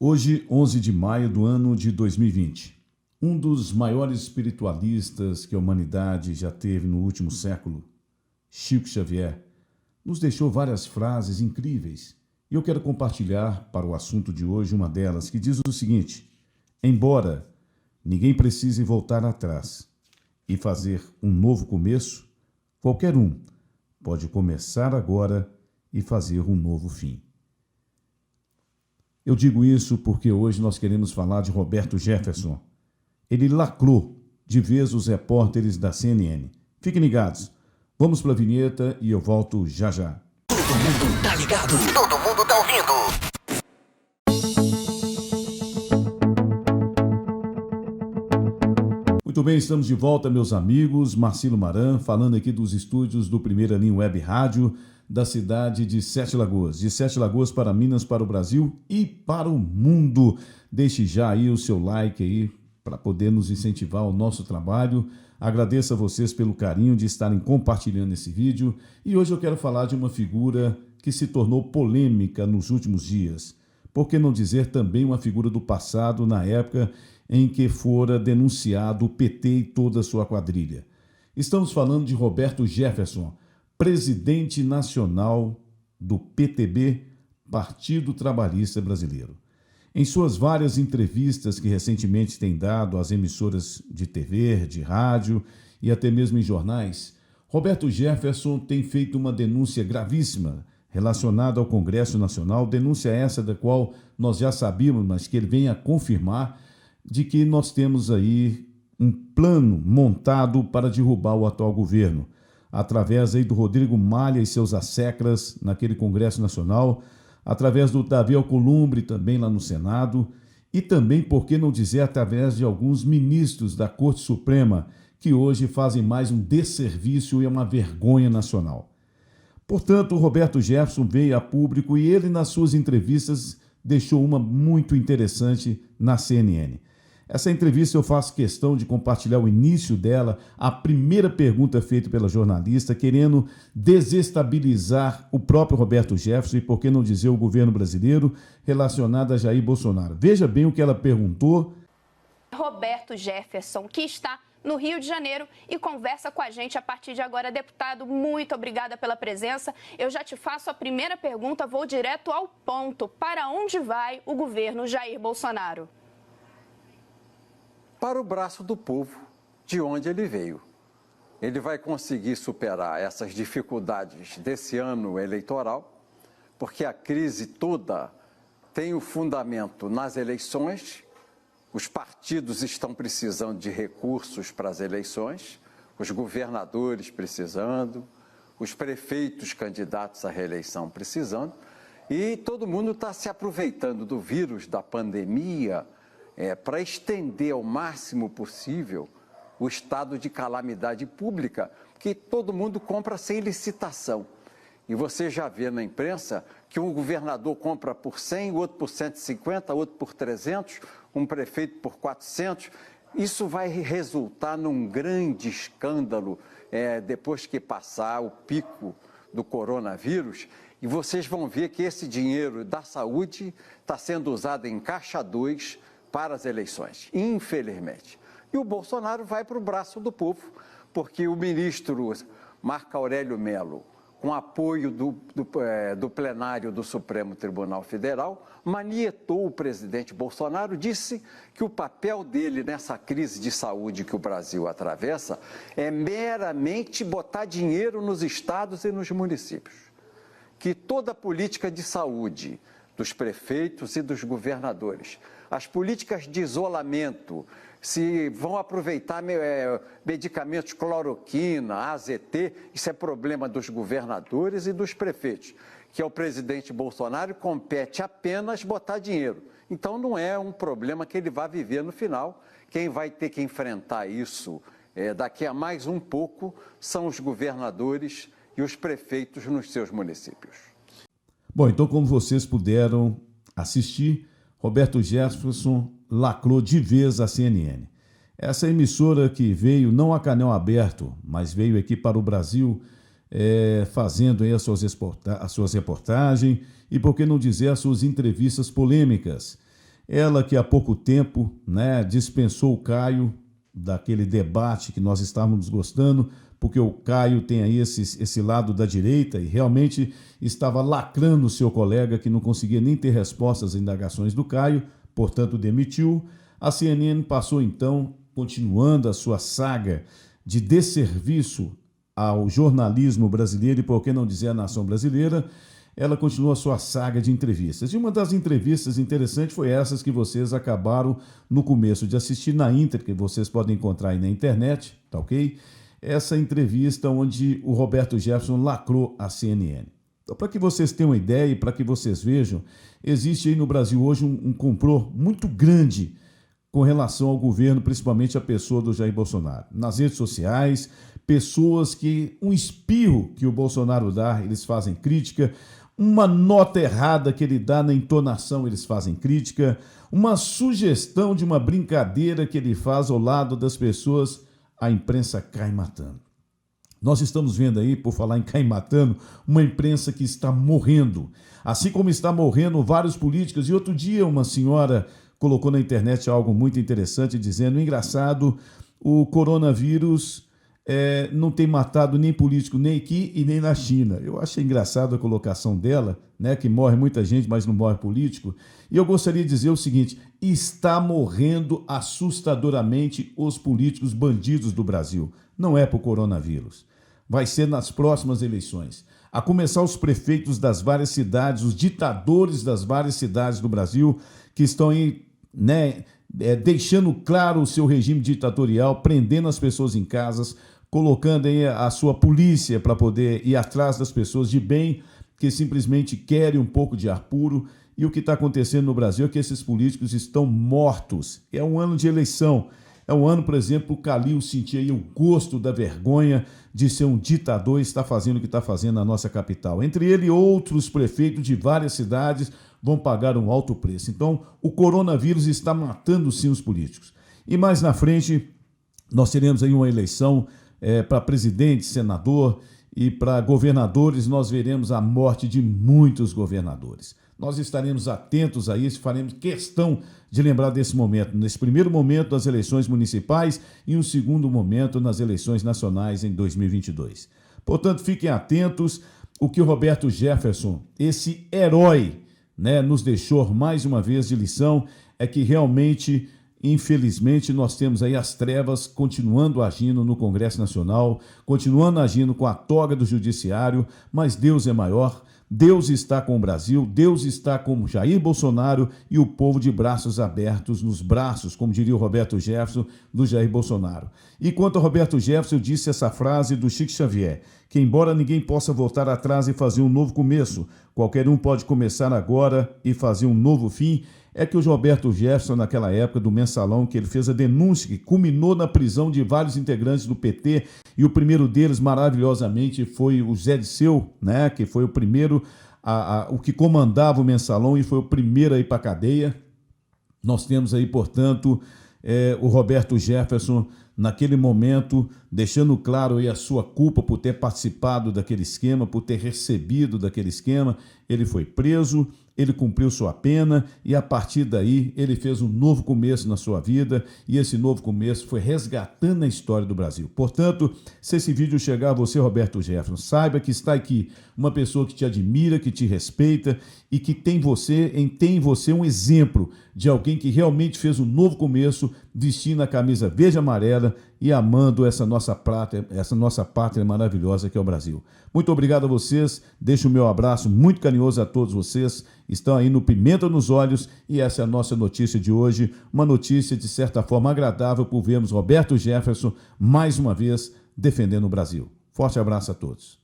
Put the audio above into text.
Hoje, 11 de maio do ano de 2020, um dos maiores espiritualistas que a humanidade já teve no último século, Chico Xavier, nos deixou várias frases incríveis e eu quero compartilhar para o assunto de hoje uma delas que diz o seguinte: embora ninguém precise voltar atrás e fazer um novo começo, qualquer um pode começar agora e fazer um novo fim. Eu digo isso porque hoje nós queremos falar de Roberto Jefferson. Ele lacrou de vez os repórteres da CNN. Fiquem ligados. Vamos para a vinheta e eu volto já já. Todo mundo tá ligado. Todo mundo tá ouvindo. Muito bem, estamos de volta, meus amigos. Marcelo Maran, falando aqui dos estúdios do Primeira Linha Web Rádio, da cidade de Sete Lagoas. De Sete Lagoas para Minas, para o Brasil e para o mundo. Deixe já aí o seu like aí para poder nos incentivar o nosso trabalho. Agradeço a vocês pelo carinho de estarem compartilhando esse vídeo. E hoje eu quero falar de uma figura que se tornou polêmica nos últimos dias. Por que não dizer também uma figura do passado, na época em que fora denunciado o PT e toda a sua quadrilha. Estamos falando de Roberto Jefferson, presidente nacional do PTB, Partido Trabalhista Brasileiro. Em suas várias entrevistas que recentemente tem dado às emissoras de TV, de rádio e até mesmo em jornais, Roberto Jefferson tem feito uma denúncia gravíssima relacionada ao Congresso Nacional, denúncia essa da qual nós já sabíamos, mas que ele vem a confirmar, de que nós temos aí um plano montado para derrubar o atual governo, através aí do Rodrigo Maia e seus asseclas naquele Congresso Nacional, através do Davi Alcolumbre também lá no Senado, e também, por que não dizer, através de alguns ministros da Corte Suprema, que hoje fazem mais um desserviço e é uma vergonha nacional. Portanto, o Roberto Jefferson veio a público e ele, nas suas entrevistas, deixou uma muito interessante na CNN. Essa entrevista eu faço questão de compartilhar o início dela, a primeira pergunta feita pela jornalista, querendo desestabilizar o próprio Roberto Jefferson e, por que não dizer, o governo brasileiro, relacionado a Jair Bolsonaro. Veja bem o que ela perguntou. Roberto Jefferson, que está no Rio de Janeiro e conversa com a gente a partir de agora. Deputado, muito obrigada pela presença. Eu já te faço a primeira pergunta, vou direto ao ponto. Para onde vai o governo Jair Bolsonaro? Para o braço do povo, de onde ele veio. Ele vai conseguir superar essas dificuldades desse ano eleitoral, porque a crise toda tem o fundamento nas eleições. Os partidos estão precisando de recursos para as eleições, os governadores precisando, os prefeitos candidatos à reeleição precisando, e todo mundo está se aproveitando do vírus, da pandemia, para estender ao máximo possível o estado de calamidade pública, que todo mundo compra sem licitação. E você já vê na imprensa que um governador compra por 100, outro por 150, outro por 300, um prefeito por 400. Isso vai resultar num grande escândalo depois que passar o pico do coronavírus. E vocês vão ver que esse dinheiro da saúde está sendo usado em caixa 2 para as eleições, infelizmente. E o Bolsonaro vai para o braço do povo, porque o ministro Marco Aurélio Mello, com apoio do plenário do Supremo Tribunal Federal, manietou o presidente Bolsonaro, disse que o papel dele nessa crise de saúde que o Brasil atravessa é meramente botar dinheiro nos estados e nos municípios. Que toda a política de saúde dos prefeitos e dos governadores, as políticas de isolamento, se vão aproveitar medicamentos cloroquina, AZT, isso é problema dos governadores e dos prefeitos, que é o presidente Bolsonaro, compete apenas botar dinheiro. Então não é um problema que ele vai viver no final. Quem vai ter que enfrentar isso daqui a mais um pouco são os governadores e os prefeitos nos seus municípios. Bom, então como vocês puderam assistir, Roberto Jefferson lacrou de vez a CNN. Essa emissora que veio não a canal aberto, mas veio aqui para o Brasil fazendo aí as suas reportagens e, por que não dizer, as suas entrevistas polêmicas. ela que há pouco tempo, né, dispensou o Caio daquele debate que nós estávamos gostando, porque o Caio tem aí esse lado da direita e realmente estava lacrando o seu colega que não conseguia nem ter respostas às indagações do Caio, portanto demitiu. A CNN passou então, continuando a sua saga de desserviço ao jornalismo brasileiro e, por que não dizer, à nação brasileira, ela continua a sua saga de entrevistas. E uma das entrevistas interessantes foi essas que vocês acabaram no começo de assistir na íntegra, que vocês podem encontrar aí na internet, tá ok? Essa entrevista onde o Roberto Jefferson lacrou a CNN. Então, para que vocês tenham uma ideia e para que vocês vejam, existe aí no Brasil hoje um complô muito grande com relação ao governo, principalmente a pessoa do Jair Bolsonaro. Nas redes sociais, pessoas que, um espirro que o Bolsonaro dá, eles fazem crítica, uma nota errada que ele dá na entonação, eles fazem crítica, uma sugestão de uma brincadeira que ele faz ao lado das pessoas, a imprensa cai matando. Nós estamos vendo aí, por falar em cair matando, uma imprensa que está morrendo. Assim como está morrendo vários políticos. E outro dia uma senhora colocou na internet algo muito interessante, dizendo, engraçado, o coronavírus não tem matado nem político nem aqui e nem na China. Eu achei engraçado a colocação dela, né, que morre muita gente, mas não morre político. E eu gostaria de dizer o seguinte, está morrendo assustadoramente os políticos bandidos do Brasil. Não é por coronavírus. Vai ser nas próximas eleições. A começar os prefeitos das várias cidades, os ditadores das várias cidades do Brasil, que estão aí, né, deixando claro o seu regime ditatorial, prendendo as pessoas em casas, colocando aí a sua polícia para poder ir atrás das pessoas de bem, que simplesmente querem um pouco de ar puro. E o que está acontecendo no Brasil é que esses políticos estão mortos. É um ano de eleição. É um ano, por exemplo, o Calil sentia aí o gosto da vergonha de ser um ditador e está fazendo o que está fazendo na nossa capital. Entre ele e outros prefeitos de várias cidades vão pagar um alto preço. Então, o coronavírus está matando sim os políticos. E mais na frente, nós teremos aí uma eleição para presidente, senador e para governadores. Nós veremos a morte de muitos governadores. Nós estaremos atentos a isso, faremos questão de lembrar desse momento, nesse primeiro momento das eleições municipais e um segundo momento nas eleições nacionais em 2022. Portanto, fiquem atentos. O que o Roberto Jefferson, esse herói, né, nos deixou mais uma vez de lição é que realmente, infelizmente, nós temos aí as trevas continuando agindo no Congresso Nacional, continuando agindo com a toga do Judiciário, mas Deus é maior. Deus está com o Brasil, Deus está com Jair Bolsonaro e o povo de braços abertos, nos braços, como diria o Roberto Jefferson, do Jair Bolsonaro. E quanto ao Roberto Jefferson, eu disse essa frase do Chico Xavier, que embora ninguém possa voltar atrás e fazer um novo começo, qualquer um pode começar agora e fazer um novo fim. É que o Roberto Jefferson, naquela época do Mensalão, que ele fez a denúncia que culminou na prisão de vários integrantes do PT, e o primeiro deles, maravilhosamente, foi o Zé Disseu, né, que foi o primeiro, o que comandava o Mensalão e foi o primeiro a ir para a cadeia. Nós temos aí, portanto, o Roberto Jefferson, naquele momento, deixando claro aí a sua culpa por ter participado daquele esquema, por ter recebido daquele esquema. Ele foi preso, ele cumpriu sua pena e, a partir daí, ele fez um novo começo na sua vida e esse novo começo foi resgatando a história do Brasil. Portanto, se esse vídeo chegar a você, Roberto Jefferson, saiba que está aqui uma pessoa que te admira, que te respeita e que tem em você um exemplo de alguém que realmente fez um novo começo, vestindo a camisa verde e amarela e amando essa nossa pátria maravilhosa que é o Brasil. Muito obrigado a vocês, deixo o meu abraço muito carinhoso a todos vocês, estão aí no Pimenta nos Olhos e essa é a nossa notícia de hoje, uma notícia de certa forma agradável por vermos Roberto Jefferson mais uma vez defendendo o Brasil. Forte abraço a todos.